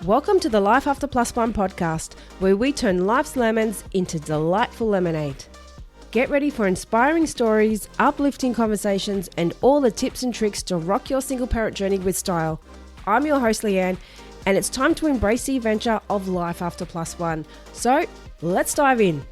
Welcome to the Life After Plus One podcast, where we turn life's lemons into delightful lemonade. Get ready for inspiring stories, uplifting conversations, and all the tips and tricks to rock your single parent journey with style. I'm your host, Leanne, and it's time to embrace the adventure of Life After Plus One. So, let's dive in.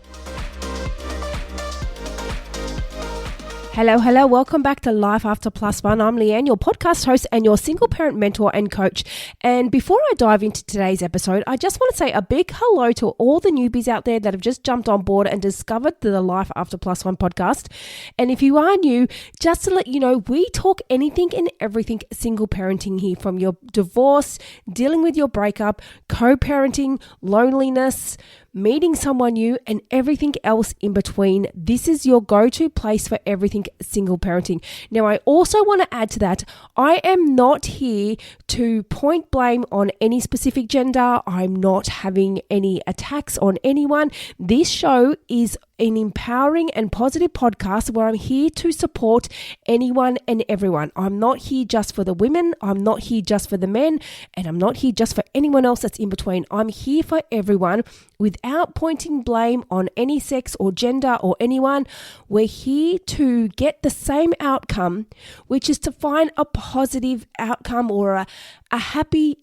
Hello, welcome back to Life After Plus One. I'm Leanne, your podcast host and your single parent mentor and coach. And before I dive into today's episode, I just want to say a big hello to all the newbies out there that have just jumped on board and discovered the Life After Plus One podcast. And if you are new, just to let you know, we talk anything and everything single parenting here, from your divorce, dealing with your breakup, co-parenting, loneliness, meeting someone new, and everything else in between. This is your go-to place for everything single parenting. Now, I also want to add to that, I am not here to point blame on any specific gender. I'm not having any attacks on anyone. This show is an empowering and positive podcast where I'm here to support anyone and everyone. I'm not here just for the women, I'm not here just for the men, and I'm not here just for anyone else that's in between. I'm here for everyone without pointing blame on any sex or gender or anyone. We're here to get the same outcome, which is to find a positive outcome or a happily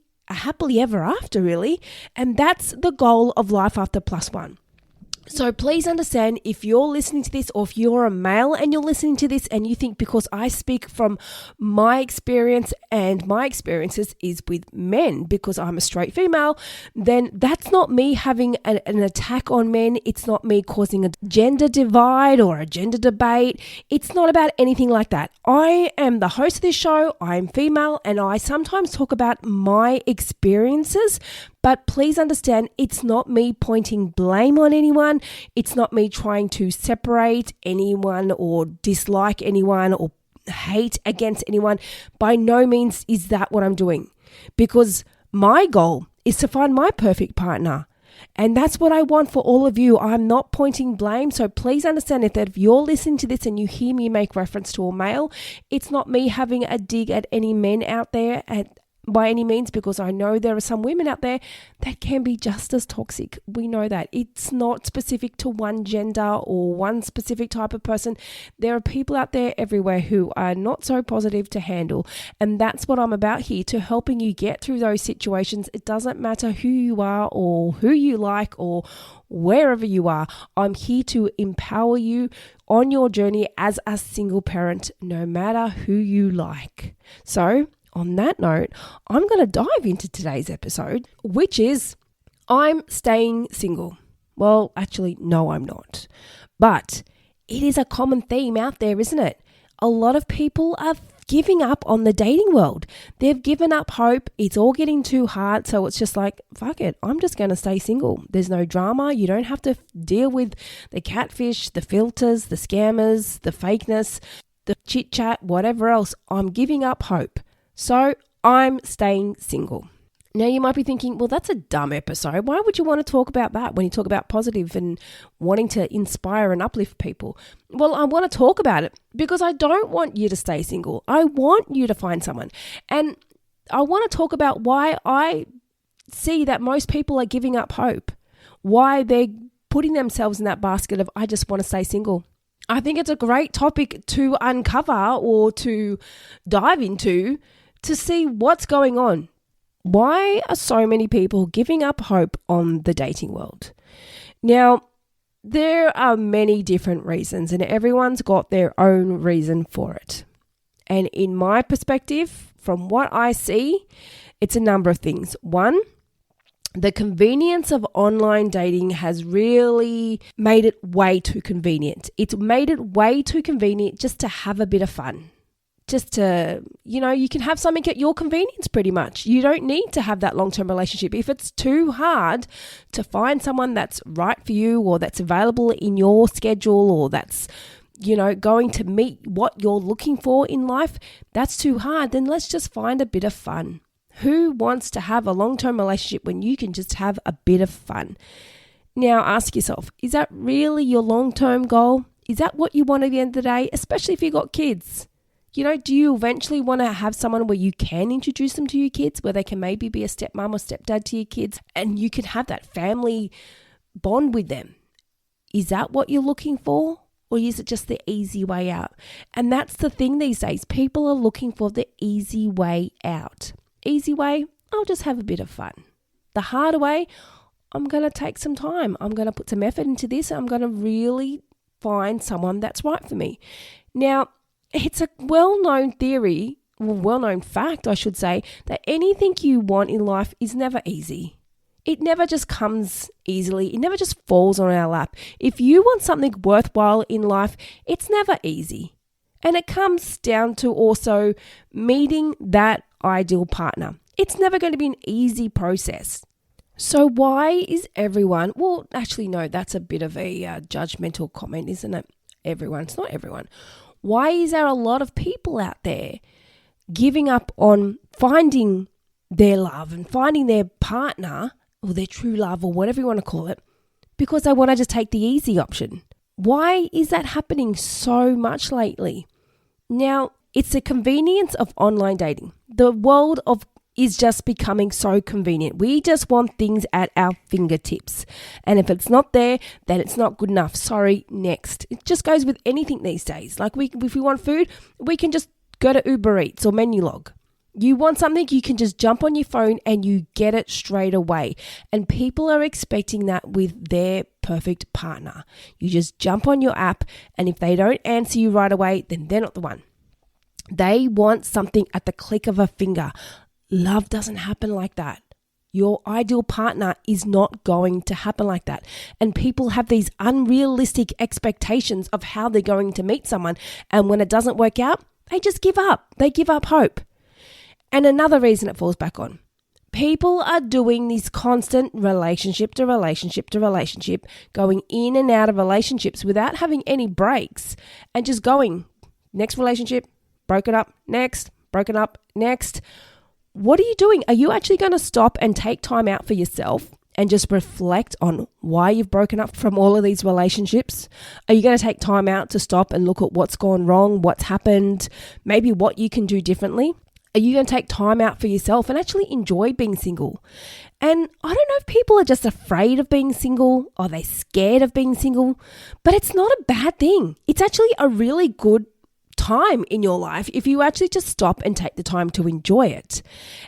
ever after, really. And that's the goal of Life After Plus One. So please understand, if you're listening to this, or if you're a male and you're listening to this and you think because I speak from my experience and my experiences is with men because I'm a straight female, then that's not me having an attack on men. It's not me causing a gender divide or a gender debate. It's not about anything like that. I am the host of this show. I'm female and I sometimes talk about my experiences. But please understand, it's not me pointing blame on anyone. It's not me trying to separate anyone or dislike anyone or hate against anyone. By no means is that what I'm doing, because my goal is to find my perfect partner. And that's what I want for all of you. I'm not pointing blame. So please understand that if you're listening to this and you hear me make reference to a male, it's not me having a dig at any men out there by any means, because I know there are some women out there that can be just as toxic. We know that. It's not specific to one gender or one specific type of person. There are people out there everywhere who are not so positive to handle. And that's what I'm about here, to helping you get through those situations. It doesn't matter who you are or who you like or wherever you are. I'm here to empower you on your journey as a single parent, no matter who you like. So, on that note, I'm going to dive into today's episode, which is I'm staying single. Well, actually, no, I'm not. But it is a common theme out there, isn't it? A lot of people are giving up on the dating world. They've given up hope. It's all getting too hard. So it's just like, fuck it, I'm just going to stay single. There's no drama. You don't have to deal with the catfish, the filters, the scammers, the fakeness, the chit chat, whatever else. I'm giving up hope. So I'm staying single. Now you might be thinking, well, that's a dumb episode. Why would you want to talk about that when you talk about positive and wanting to inspire and uplift people? Well, I want to talk about it because I don't want you to stay single. I want you to find someone. And I want to talk about why I see that most people are giving up hope, why they're putting themselves in that basket of, I just want to stay single. I think it's a great topic to uncover or to dive into to see what's going on. Why are so many people giving up hope on the dating world? Now, there are many different reasons and everyone's got their own reason for it. And in my perspective, from what I see, it's a number of things. One, the convenience of online dating has really made it way too convenient. It's made it way too convenient just to have a bit of fun. Just to, you can have something at your convenience pretty much. You don't need to have that long-term relationship. If it's too hard to find someone that's right for you or that's available in your schedule or that's, going to meet what you're looking for in life, that's too hard, then let's just find a bit of fun. Who wants to have a long-term relationship when you can just have a bit of fun? Now ask yourself, is that really your long-term goal? Is that what you want at the end of the day, especially if you've got kids? Do you eventually want to have someone where you can introduce them to your kids, where they can maybe be a stepmom or stepdad to your kids, and you can have that family bond with them? Is that what you're looking for? Or is it just the easy way out? And that's the thing these days. People are looking for the easy way out. Easy way, I'll just have a bit of fun. The harder way, I'm going to take some time. I'm going to put some effort into this. I'm going to really find someone that's right for me. Now, it's a well-known theory, well-known fact, I should say, that anything you want in life is never easy. It never just comes easily. It never just falls on our lap. If you want something worthwhile in life, it's never easy. And it comes down to also meeting that ideal partner. It's never going to be an easy process. So why is everyone, well, actually, no, that's a bit of a judgmental comment, isn't it? Everyone, it's not everyone. Why is there a lot of people out there giving up on finding their love and finding their partner or their true love or whatever you want to call it because they want to just take the easy option? Why is that happening so much lately? Now, it's the convenience of online dating. The world is just becoming so convenient. We just want things at our fingertips. And if it's not there, then it's not good enough. Sorry, next. It just goes with anything these days. Like if we want food, we can just go to Uber Eats or Menulog. You want something, you can just jump on your phone and you get it straight away. And people are expecting that with their perfect partner. You just jump on your app, and if they don't answer you right away, then they're not the one. They want something at the click of a finger. Love doesn't happen like that. Your ideal partner is not going to happen like that. And people have these unrealistic expectations of how they're going to meet someone. And when it doesn't work out, they just give up. They give up hope. And another reason it falls back on. People are doing this constant relationship to relationship to relationship, going in and out of relationships without having any breaks and just going, next relationship, broken up, next, broken up, next. What are you doing? Are you actually going to stop and take time out for yourself and just reflect on why you've broken up from all of these relationships? Are you going to take time out to stop and look at what's gone wrong, what's happened, maybe what you can do differently? Are you going to take time out for yourself and actually enjoy being single? And I don't know if people are just afraid of being single or they're scared of being single, but it's not a bad thing. It's actually a really good time in your life if you actually just stop and take the time to enjoy it.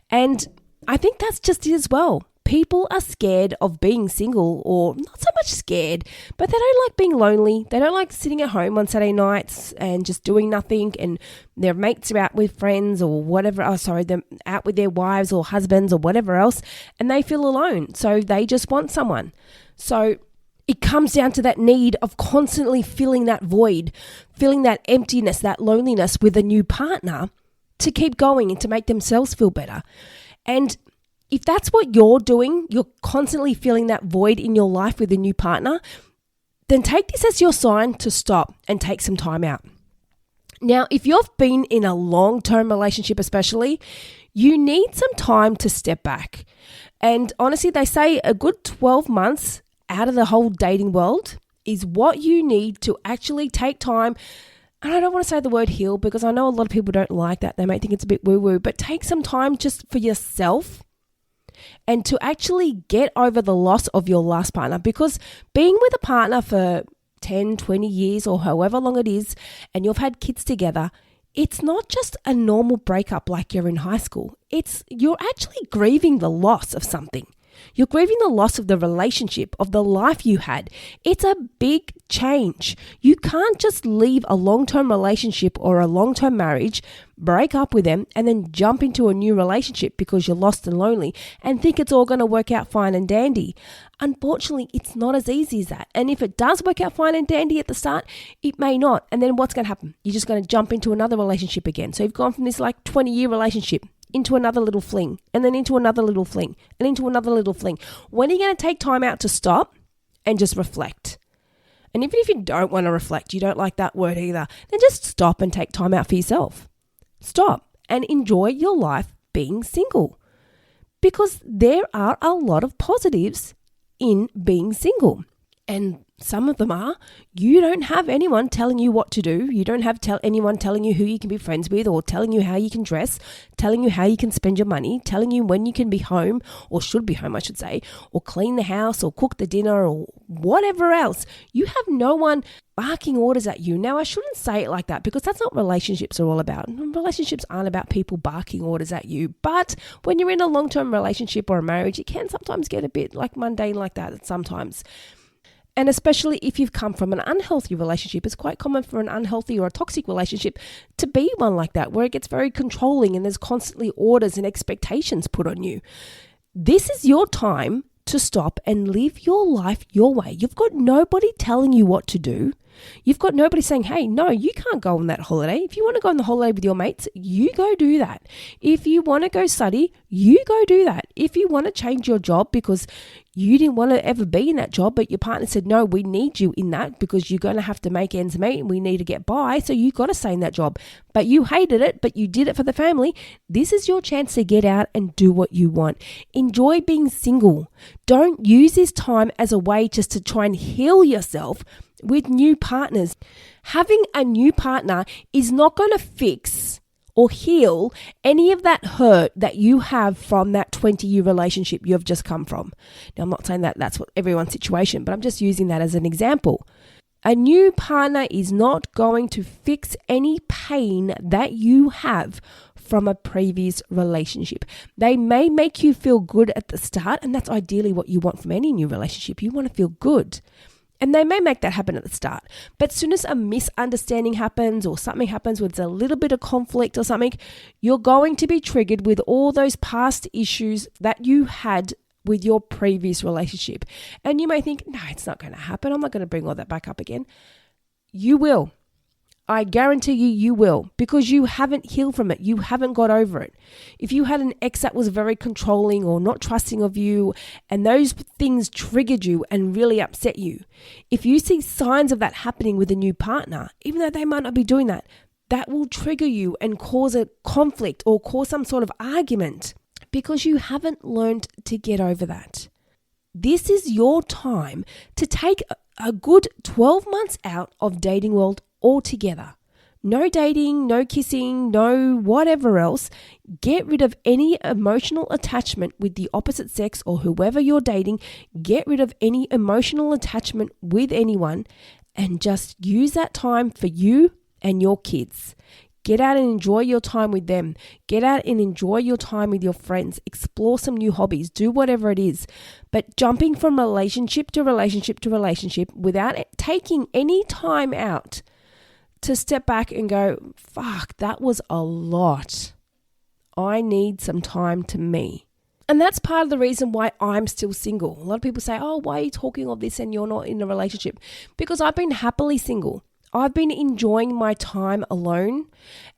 And I think that's just it as well. People are scared of being single, or not so much scared, but they don't like being lonely. They don't like sitting at home on Saturday nights and just doing nothing, and their mates are out with friends or whatever. They're out with their wives or husbands or whatever else, and they feel alone. So they just want someone. So it comes down to that need of constantly filling that void, filling that emptiness, that loneliness with a new partner to keep going and to make themselves feel better. And if that's what you're doing, you're constantly filling that void in your life with a new partner, then take this as your sign to stop and take some time out. Now, if you've been in a long-term relationship especially, you need some time to step back. And honestly, they say a good 12 months out of the whole dating world is what you need to actually take time. And I don't want to say the word heal because I know a lot of people don't like that. They might think it's a bit woo-woo, but take some time just for yourself and to actually get over the loss of your last partner, because being with a partner for 10, 20 years or however long it is, and you've had kids together, it's not just a normal breakup like you're in high school. You're actually grieving the loss of something. You're grieving the loss of the relationship, of the life you had. It's a big change. You can't just leave a long-term relationship or a long-term marriage, break up with them, and then jump into a new relationship because you're lost and lonely and think it's all going to work out fine and dandy. Unfortunately, it's not as easy as that. And if it does work out fine and dandy at the start, it may not. And then what's going to happen? You're just going to jump into another relationship again. So you've gone from this 20-year relationship into another little fling, and then into another little fling, and into another little fling. When are you going to take time out to stop and just reflect? And even if you don't want to reflect, you don't like that word either, then just stop and take time out for yourself. Stop and enjoy your life being single, because there are a lot of positives in being single. And Some of them are, you don't have anyone telling you what to do. You don't have anyone telling you who you can be friends with, or telling you how you can dress, telling you how you can spend your money, telling you when you can be home, or should be home, I should say, or clean the house, or cook the dinner, or whatever else. You have no one barking orders at you. Now, I shouldn't say it like that, because that's not what relationships are all about. Relationships aren't about people barking orders at you. But when you're in a long-term relationship or a marriage, it can sometimes get a bit like mundane like that sometimes. And especially if you've come from an unhealthy relationship, it's quite common for an unhealthy or a toxic relationship to be one like that, where it gets very controlling and there's constantly orders and expectations put on you. This is your time to stop and live your life your way. You've got nobody telling you what to do. You've got nobody saying, hey, no, you can't go on that holiday. If you want to go on the holiday with your mates, you go do that. If you want to go study, you go do that. If you want to change your job because you didn't want to ever be in that job, but your partner said, no, we need you in that because you're going to have to make ends meet and we need to get by. So you got to stay in that job, but you hated it, but you did it for the family. This is your chance to get out and do what you want. Enjoy being single. Don't use this time as a way just to try and heal yourself with new partners. Having a new partner is not going to fix or heal any of that hurt that you have from that 20-year relationship you've just come from. Now, I'm not saying that that's what everyone's situation, but I'm just using that as an example. A new partner is not going to fix any pain that you have from a previous relationship. They may make you feel good at the start, and that's ideally what you want from any new relationship. You want to feel good. And they may make that happen at the start. But as soon as a misunderstanding happens or something happens with a little bit of conflict or something, you're going to be triggered with all those past issues that you had with your previous relationship. And you may think, no, it's not going to happen. I'm not going to bring all that back up again. You will. I guarantee you will, because you haven't healed from it. You haven't got over it. If you had an ex that was very controlling or not trusting of you, and those things triggered you and really upset you, if you see signs of that happening with a new partner, even though they might not be doing that, that will trigger you and cause a conflict or cause some sort of argument because you haven't learned to get over that. This is your time to take a good 12 months out of dating world altogether. No dating, no kissing, no whatever else. Get rid of any emotional attachment with the opposite sex or whoever you're dating. Get rid of any emotional attachment with anyone and just use that time for you and your kids. Get out and enjoy your time with them. Get out and enjoy your time with your friends. Explore some new hobbies. Do whatever it is. But jumping from relationship to relationship to relationship without taking any time out to step back and go, fuck, that was a lot. I need some time to me. And that's part of the reason why I'm still single. A lot of people say, oh, why are you talking all this and you're not in a relationship? Because I've been happily single. I've been enjoying my time alone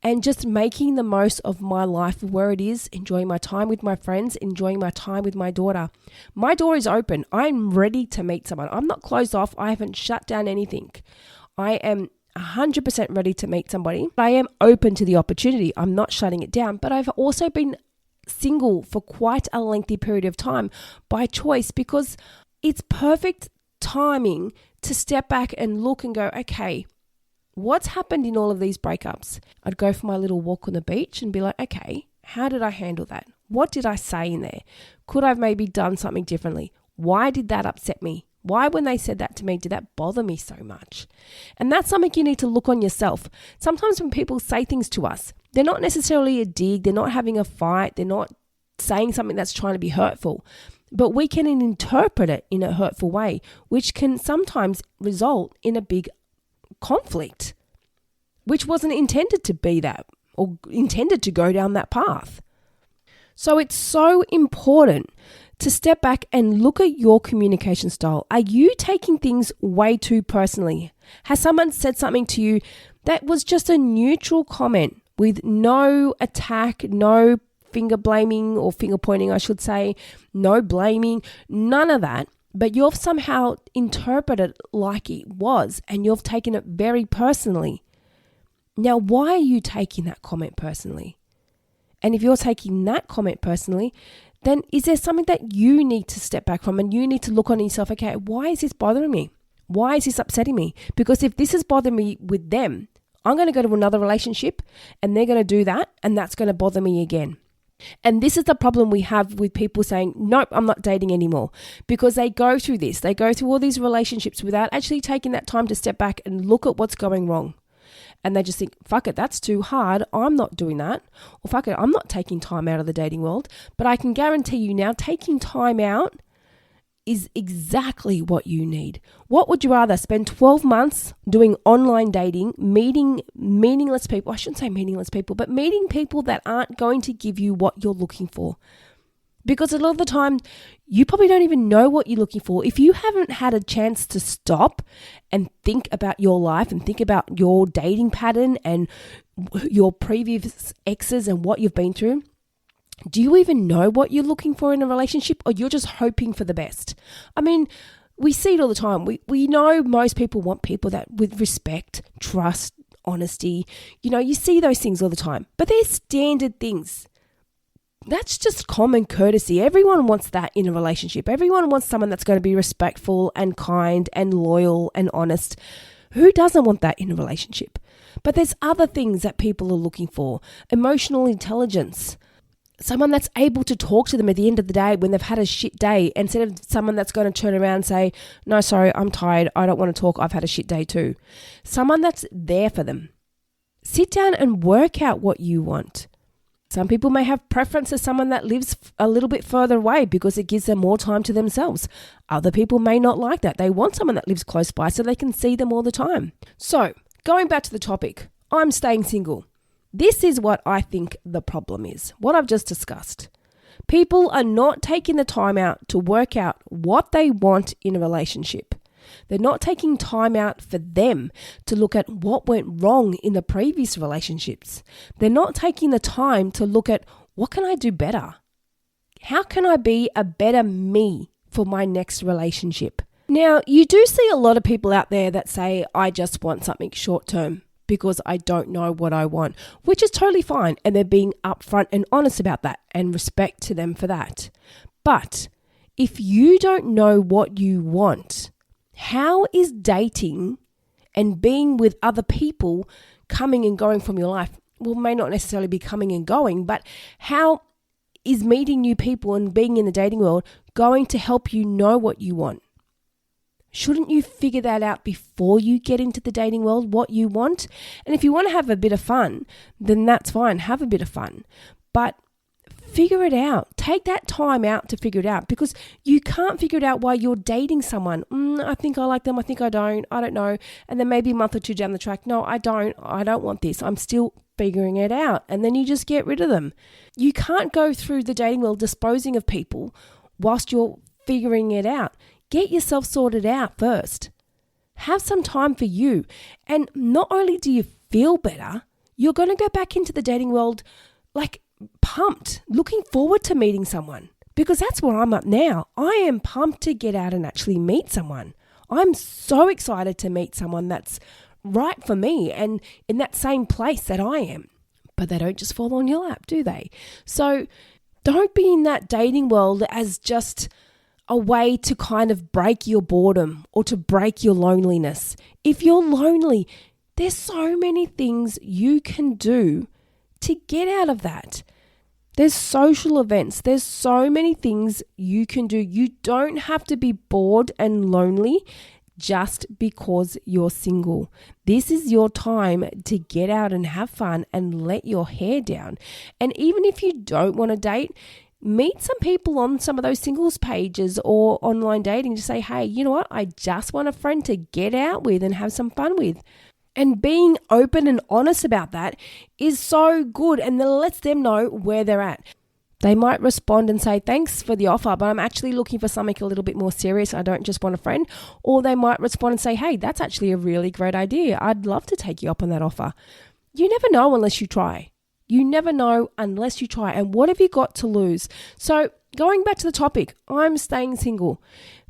and just making the most of my life where it is, enjoying my time with my friends, enjoying my time with my daughter. My door is open. I'm ready to meet someone. I'm not closed off. I haven't shut down anything. I am 100% ready to meet somebody. I am open to the opportunity. I'm not shutting it down, but I've also been single for quite a lengthy period of time by choice because it's perfect timing to step back and look and go, okay, what's happened in all of these breakups? I'd go for my little walk on the beach and be like, okay, how did I handle that? What did I say in there? Could I have maybe done something differently? Why did that upset me? Why, when they said that to me, did that bother me so much? And that's something you need to look on yourself. Sometimes when people say things to us, they're not necessarily a dig, they're not having a fight, they're not saying something that's trying to be hurtful, but we can interpret it in a hurtful way, which can sometimes result in a big conflict, which wasn't intended to be that or intended to go down that path. So it's so important to step back and look at your communication style. Are you taking things way too personally? Has someone said something to you that was just a neutral comment with no attack, no finger blaming or finger pointing, I should say, no blaming, none of that, but you've somehow interpreted it like it was and you've taken it very personally? Now, why are you taking that comment personally? And if you're taking that comment personally, then is there something that you need to step back from and you need to look on yourself, okay, why is this bothering me? Why is this upsetting me? Because if this is bothering me with them, I'm going to go to another relationship and they're going to do that, and that's going to bother me again. And this is the problem we have with people saying, nope, I'm not dating anymore, because they go through this. They go through all these relationships without actually taking that time to step back and look at what's going wrong. And they just think, fuck it, that's too hard. I'm not doing that. Or fuck it, I'm not taking time out of the dating world. But I can guarantee you now, taking time out is exactly what you need. What would you rather? Spend 12 months doing online dating, meeting meaningless people? I shouldn't say meaningless people, but meeting people that aren't going to give you what you're looking for. Because a lot of the time, you probably don't even know what you're looking for. If you haven't had a chance to stop and think about your life and think about your dating pattern and your previous exes and what you've been through, do you even know what you're looking for in a relationship, or you're just hoping for the best? I mean, we see it all the time. We know most people want people that with respect, trust, honesty. You see those things all the time, but they're standard things. That's just common courtesy. Everyone wants that in a relationship. Everyone wants someone that's going to be respectful and kind and loyal and honest. Who doesn't want that in a relationship? But there's other things that people are looking for. Emotional intelligence. Someone that's able to talk to them at the end of the day when they've had a shit day, instead of someone that's going to turn around and say, no, sorry, I'm tired. I don't want to talk. I've had a shit day too. Someone that's there for them. Sit down and work out what you want. Some people may have preference for someone that lives a little bit further away because it gives them more time to themselves. Other people may not like that. They want someone that lives close by so they can see them all the time. So, going back to the topic, I'm staying single. This is what I think the problem is, what I've just discussed. People are not taking the time out to work out what they want in a relationship. They're not taking time out for them to look at what went wrong in the previous relationships. They're not taking the time to look at, what can I do better? How can I be a better me for my next relationship? Now, you do see a lot of people out there that say, I just want something short term because I don't know what I want, which is totally fine. And they're being upfront and honest about that, and respect to them for that. But if you don't know what you want, how is dating and being with other people coming and going from your life? Well, may not necessarily be coming and going, but how is meeting new people and being in the dating world going to help you know what you want? Shouldn't you figure that out before you get into the dating world, what you want? And if you want to have a bit of fun, then that's fine. Have a bit of fun. But figure it out. Take that time out to figure it out, because you can't figure it out while you're dating someone. I think I like them. I think I don't know. And then maybe a month or two down the track, no, I don't want this. I'm still figuring it out. And then you just get rid of them. You can't go through the dating world disposing of people whilst you're figuring it out. Get yourself sorted out first. Have some time for you. And not only do you feel better, you're going to go back into the dating world like pumped, looking forward to meeting someone, because that's where I'm at now. I am pumped to get out and actually meet someone. I'm so excited to meet someone that's right for me and in that same place that I am. But they don't just fall on your lap, do they? So don't be in that dating world as just a way to kind of break your boredom or to break your loneliness. If you're lonely, there's so many things you can do to get out of that. There's social events. There's so many things you can do. You don't have to be bored and lonely just because you're single. This is your time to get out and have fun and let your hair down. And even if you don't want to date, meet some people on some of those singles pages or online dating to say, hey, you know what? I just want a friend to get out with and have some fun with. And being open and honest about that is so good, and that lets them know where they're at. They might respond and say, thanks for the offer, but I'm actually looking for something a little bit more serious. I don't just want a friend. Or they might respond and say, hey, that's actually a really great idea. I'd love to take you up on that offer. You never know unless you try. You never know unless you try. And what have you got to lose? So going back to the topic, I'm staying single.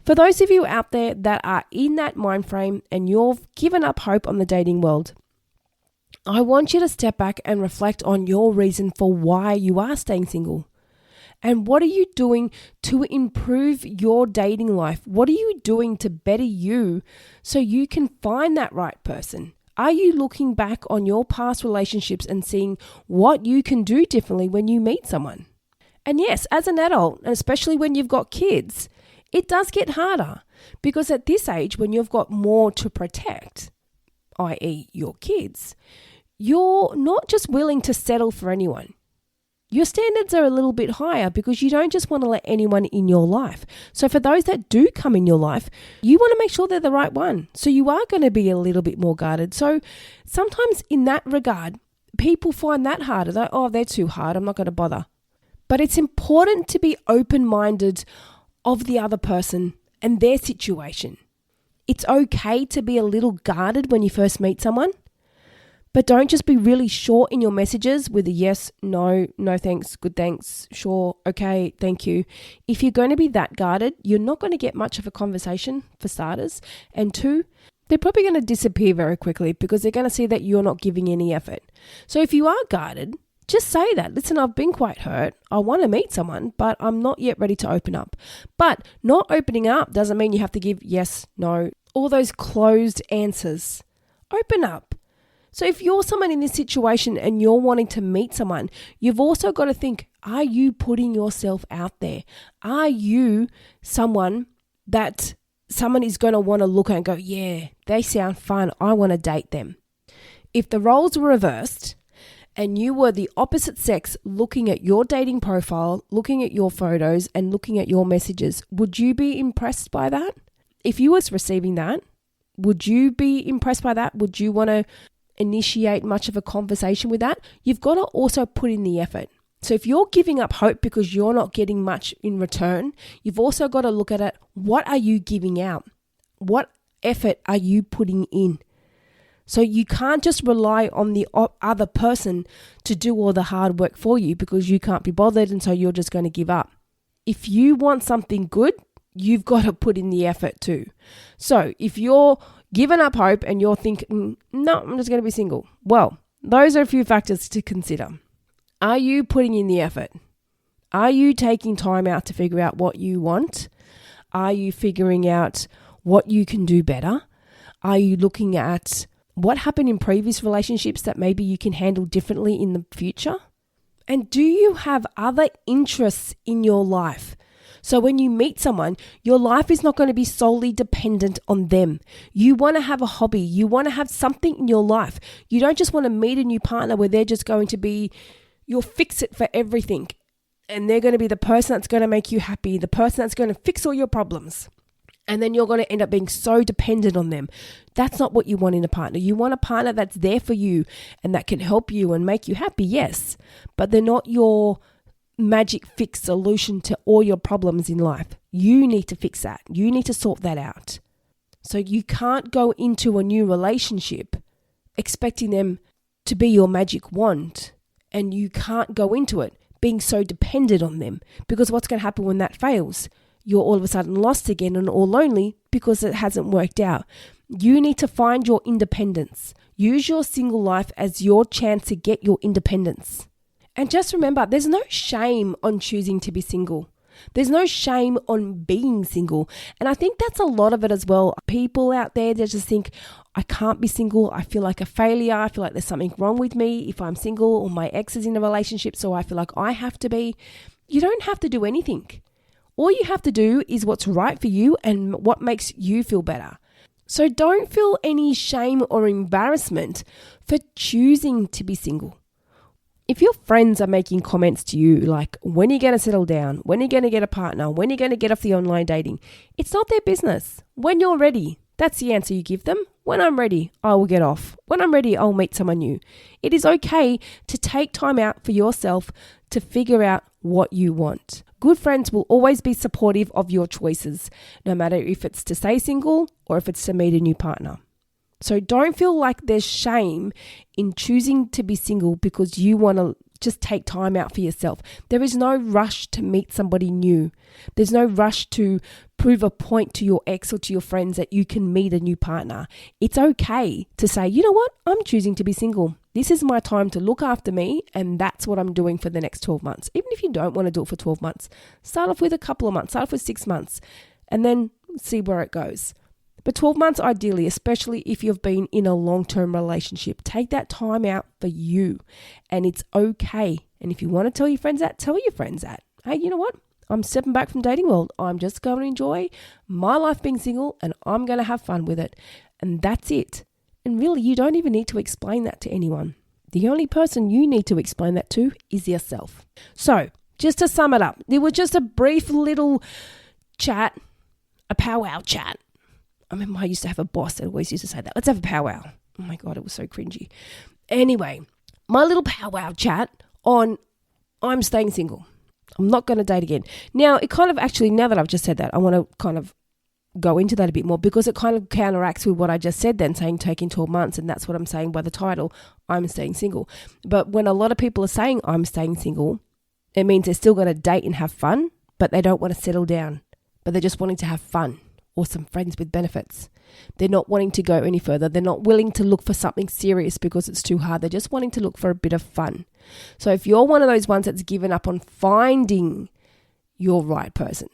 For those of you out there that are in that mind frame and you've given up hope on the dating world, I want you to step back and reflect on your reason for why you are staying single. And what are you doing to improve your dating life? What are you doing to better you so you can find that right person? Are you looking back on your past relationships and seeing what you can do differently when you meet someone? And yes, as an adult, and especially when you've got kids, it does get harder because at this age, when you've got more to protect, i.e. your kids, you're not just willing to settle for anyone. Your standards are a little bit higher because you don't just want to let anyone in your life. So for those that do come in your life, you want to make sure they're the right one. So you are going to be a little bit more guarded. So sometimes in that regard, people find that harder. They're too hard. I'm not going to bother. But it's important to be open-minded of the other person and their situation. It's okay to be a little guarded when you first meet someone. But don't just be really short in your messages with a yes, no, no thanks, good thanks, sure, okay, thank you. If you're going to be that guarded, you're not going to get much of a conversation for starters. And two, they're probably going to disappear very quickly because they're going to see that you're not giving any effort. So if you are guarded, just say that. Listen, I've been quite hurt. I want to meet someone, but I'm not yet ready to open up. But not opening up doesn't mean you have to give yes, no, all those closed answers. Open up. So if you're someone in this situation and you're wanting to meet someone, you've also got to think, are you putting yourself out there? Are you someone that someone is going to want to look at and go, yeah, they sound fun. I want to date them. If the roles were reversed and you were the opposite sex looking at your dating profile, looking at your photos and looking at your messages, would you be impressed by that? If you was receiving that, would you be impressed by that? Would you want to initiate much of a conversation with that? You've got to also put in the effort. So if you're giving up hope because you're not getting much in return, you've also got to look at it. What are you giving out? What effort are you putting in? So you can't just rely on the other person to do all the hard work for you because you can't be bothered and so you're just going to give up. If you want something good, you've got to put in the effort too. So if you're giving up hope and you're thinking, no, I'm just going to be single. Well, those are a few factors to consider. Are you putting in the effort? Are you taking time out to figure out what you want? Are you figuring out what you can do better? Are you looking at what happened in previous relationships that maybe you can handle differently in the future? And do you have other interests in your life? So when you meet someone, your life is not going to be solely dependent on them. You want to have a hobby. You want to have something in your life. You don't just want to meet a new partner where they're just going to be your fix-it for everything. And they're going to be the person that's going to make you happy, the person that's going to fix all your problems. And then you're going to end up being so dependent on them. That's not what you want in a partner. You want a partner that's there for you and that can help you and make you happy, yes. But they're not your magic fix solution to all your problems in life. You need to fix that. You need to sort that out. So you can't go into a new relationship expecting them to be your magic wand, and you can't go into it being so dependent on them, because what's going to happen when that fails? You're all of a sudden lost again and all lonely because it hasn't worked out. You need to find your independence. Use your single life as your chance to get your independence. And just remember, there's no shame on choosing to be single. There's no shame on being single. And I think that's a lot of it as well. People out there that just think, I can't be single. I feel like a failure. I feel like there's something wrong with me if I'm single, or my ex is in a relationship, so I feel like I have to be. You don't have to do anything. All you have to do is what's right for you and what makes you feel better. So don't feel any shame or embarrassment for choosing to be single. If your friends are making comments to you like, when are you going to settle down? When are you going to get a partner? When are you going to get off the online dating? It's not their business. When you're ready, that's the answer you give them. When I'm ready, I will get off. When I'm ready, I'll meet someone new. It is okay to take time out for yourself to figure out what you want. Good friends will always be supportive of your choices, no matter if it's to stay single or if it's to meet a new partner. So don't feel like there's shame in choosing to be single because you want to just take time out for yourself. There is no rush to meet somebody new. There's no rush to prove a point to your ex or to your friends that you can meet a new partner. It's okay to say, you know what? I'm choosing to be single. This is my time to look after me, and that's what I'm doing for the next 12 months. Even if you don't want to do it for 12 months, start off with a couple of months, start off with 6 months, and then see where it goes. But 12 months ideally, especially if you've been in a long-term relationship, take that time out for you, and it's okay. And if you want to tell your friends that, tell your friends that. Hey, you know what? I'm stepping back from dating world. I'm just going to enjoy my life being single, and I'm going to have fun with it. And that's it. And really, you don't even need to explain that to anyone. The only person you need to explain that to is yourself. So, just to sum it up, it was just a brief little chat, a powwow chat. I remember I used to have a boss that always used to say that. Let's have a powwow. Oh my God, it was so cringy. Anyway, my little powwow chat on I'm staying single. I'm not going to date again. Now, it kind of actually, now that I've just said that, I want to kind of go into that a bit more because it kind of counteracts with what I just said then, saying taking 12 months, and that's what I'm saying by the title, I'm staying single. But when a lot of people are saying I'm staying single, it means they're still going to date and have fun, but they don't want to settle down, but they're just wanting to have fun or some friends with benefits. They're not wanting to go any further. They're not willing to look for something serious because it's too hard. They're just wanting to look for a bit of fun. So if you're one of those ones that's given up on finding your right person,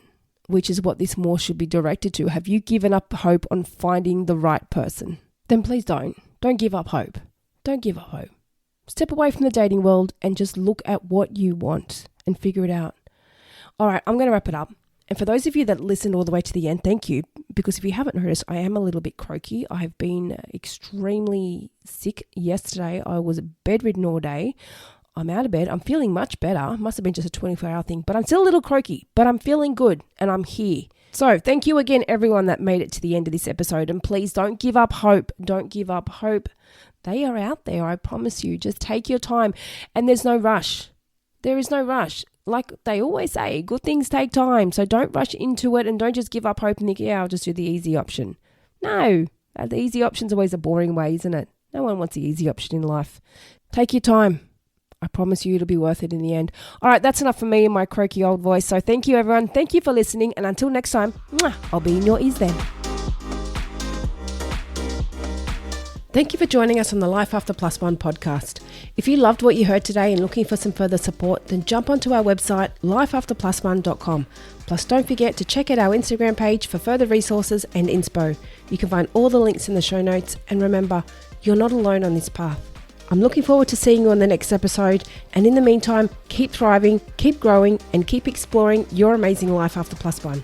which is what this more should be directed to. Have you given up hope on finding the right person? Then please don't. Don't give up hope. Don't give up hope. Step away from the dating world and just look at what you want and figure it out. All right, I'm going to wrap it up. And for those of you that listened all the way to the end, thank you. Because if you haven't noticed, I am a little bit croaky. I've been extremely sick yesterday. I was bedridden all day. I'm out of bed. I'm feeling much better. Must have been just a 24-hour thing, but I'm still a little croaky, but I'm feeling good and I'm here. So thank you again, everyone that made it to the end of this episode. And please don't give up hope. Don't give up hope. They are out there. I promise you. Just take your time, and there's no rush. There is no rush. Like they always say, good things take time. So don't rush into it and don't just give up hope and think, yeah, I'll just do the easy option. No, the easy option's always a boring way, isn't it? No one wants the easy option in life. Take your time. I promise you it'll be worth it in the end. All right, that's enough for me and my croaky old voice. So thank you, everyone. Thank you for listening. And until next time, I'll be in your ears then. Thank you for joining us on the Life After Plus One podcast. If you loved what you heard today and looking for some further support, then jump onto our website, lifeafterplusone.com. Plus, don't forget to check out our Instagram page for further resources and inspo. You can find all the links in the show notes. And remember, you're not alone on this path. I'm looking forward to seeing you on the next episode. And in the meantime, keep thriving, keep growing, and keep exploring your amazing life after plus one.